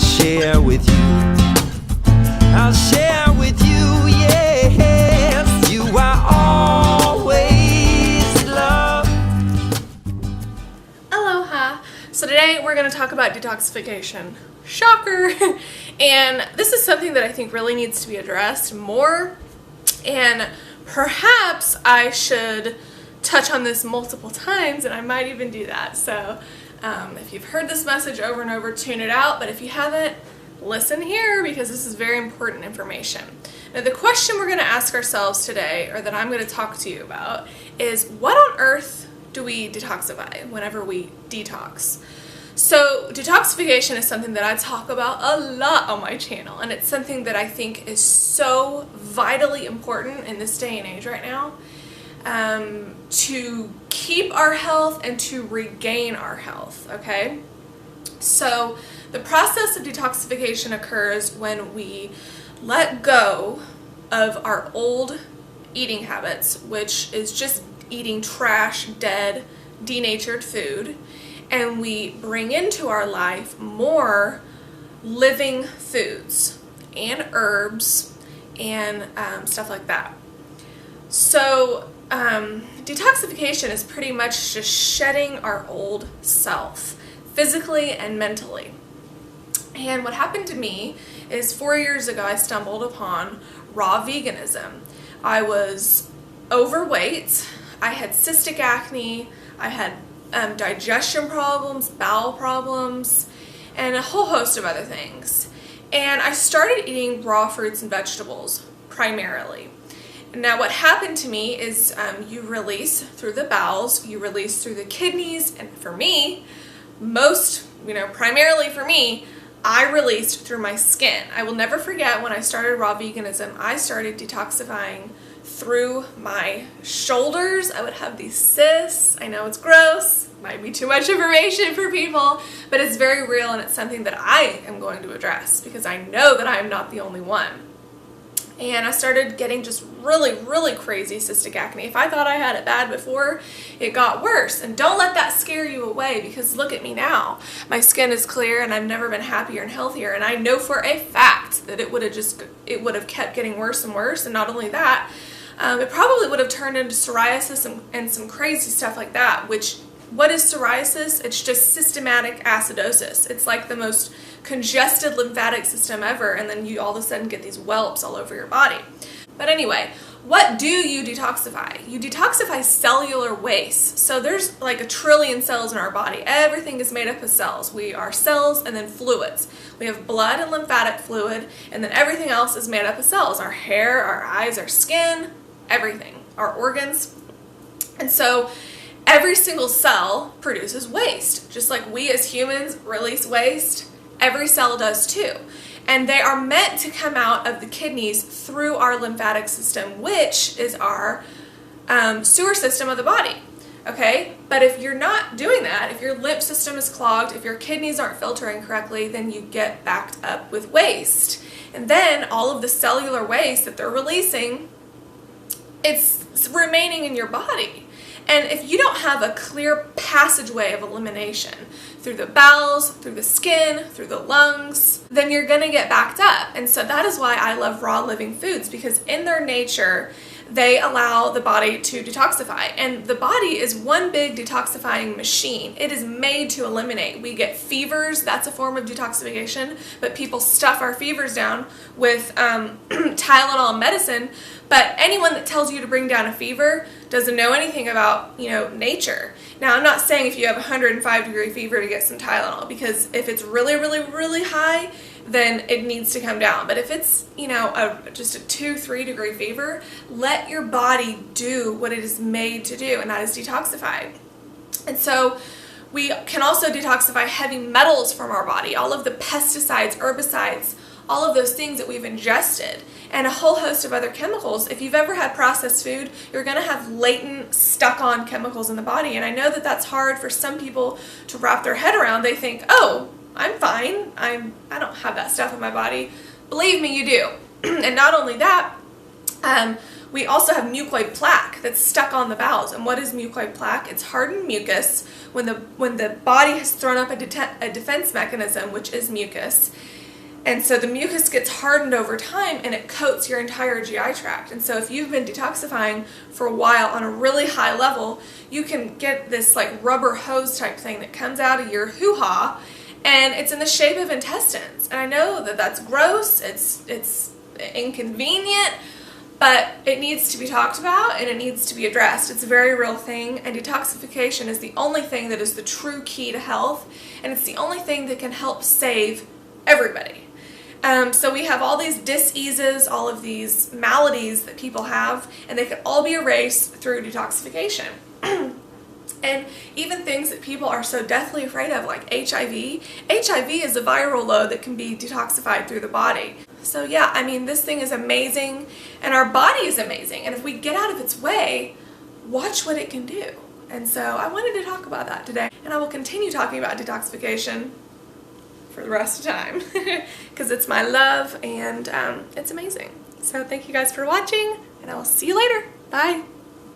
share with you. I'll share with you, yes. You are always love. Aloha. So today we're going to talk about detoxification. Shocker. And this is something that I think really needs to be addressed more. And perhaps I should touch on this multiple times, and I might even do that. So if you've heard this message over and over, tune it out. But if you haven't, listen here, because this is very important information. Now, the question we're going to ask ourselves today, or that I'm going to talk to you about, is what on earth do we detoxify whenever we detox? So detoxification is something that I talk about a lot on my channel, and it's something that I think is so vitally important in this day and age right now, to keep our health and to regain our health, okay? So the process of detoxification occurs when we let go of our old eating habits, which is just eating trash, dead, denatured food, and we bring into our life more living foods and herbs and stuff like that. So detoxification is pretty much just shedding our old self, physically and mentally. And what happened to me is 4 years ago I stumbled upon raw veganism. I was overweight, I had cystic acne, I had digestion problems, bowel problems, and a whole host of other things. And I started eating raw fruits and vegetables primarily. Now what happened to me is you release through the bowels, you release through the kidneys, and for me, primarily for me, I released through my skin. I will never forget when I started raw veganism, I started detoxifying through my shoulders. I would have these cysts. I know it's gross, might be too much information for people, but it's very real, and it's something that I am going to address because I know that I am not the only one. And I started getting just really, really crazy cystic acne. If I thought I had it bad before, it got worse. And don't let that scare you away, because look at me now. My skin is clear and I've never been happier and healthier. And I know for a fact that it would have kept getting worse and worse. And not only that, it probably would have turned into psoriasis and some crazy stuff like that, which, what is psoriasis? It's just systematic acidosis. It's like the most congested lymphatic system ever, and then you all of a sudden get these whelps all over your body. But anyway, what do you detoxify? You detoxify cellular waste. So there's like 1 trillion cells in our body. Everything is made up of cells. We are cells and then fluids. We have blood and lymphatic fluid, and then everything else is made up of cells. Our hair, our eyes, our skin, everything, our organs. And so every single cell produces waste. Just like we as humans release waste, every cell does too. And they are meant to come out of the kidneys through our lymphatic system, which is our sewer system of the body. Okay? But if you're not doing that, if your lymph system is clogged, if your kidneys aren't filtering correctly, then you get backed up with waste. And then all of the cellular waste that they're releasing, it's remaining in your body. And if you don't have a clear passageway of elimination through the bowels, through the skin, through the lungs, then you're going to get backed up. And so that is why I love raw living foods, because in their nature, they allow the body to detoxify. And the body is one big detoxifying machine. It is made to eliminate. We get fevers, that's a form of detoxification, but people stuff our fevers down with Tylenol medicine. But anyone that tells you to bring down a fever doesn't know anything about, nature. Now, I'm not saying if you have 105-degree fever to get some Tylenol, because if it's really, really, really high, then it needs to come down. But if it's, just a 2-3 degree fever, let your body do what it is made to do, and that is detoxify. And so we can also detoxify heavy metals from our body, all of the pesticides, herbicides, all of those things that we've ingested, and a whole host of other chemicals. If you've ever had processed food, you're going to have latent, stuck-on chemicals in the body. And I know that that's hard for some people to wrap their head around. They think, oh, I'm fine. I don't have that stuff in my body. Believe me, you do. And not only that, We also have mucoid plaque that's stuck on the bowels. And what is mucoid plaque? It's hardened mucus when the body has thrown up a defense mechanism, which is mucus. And so the mucus gets hardened over time and it coats your entire GI tract. And so if you've been detoxifying for a while on a really high level, you can get this like rubber hose type thing that comes out of your hoo-ha, and it's in the shape of intestines. And I know that that's gross, it's inconvenient, but it needs to be talked about and it needs to be addressed. It's a very real thing, and detoxification is the only thing that is the true key to health, and it's the only thing that can help save everybody. So we have all these diseases, all of these maladies that people have, and they can all be erased through detoxification. And even things that people are so deathly afraid of, like HIV. HIV is a viral load that can be detoxified through the body. So yeah, I mean, this thing is amazing, and our body is amazing. And if we get out of its way, watch what it can do. And so I wanted to talk about that today. And I will continue talking about detoxification for the rest of the time because it's my love, and it's amazing. So thank you guys for watching, and I will see you later. Bye.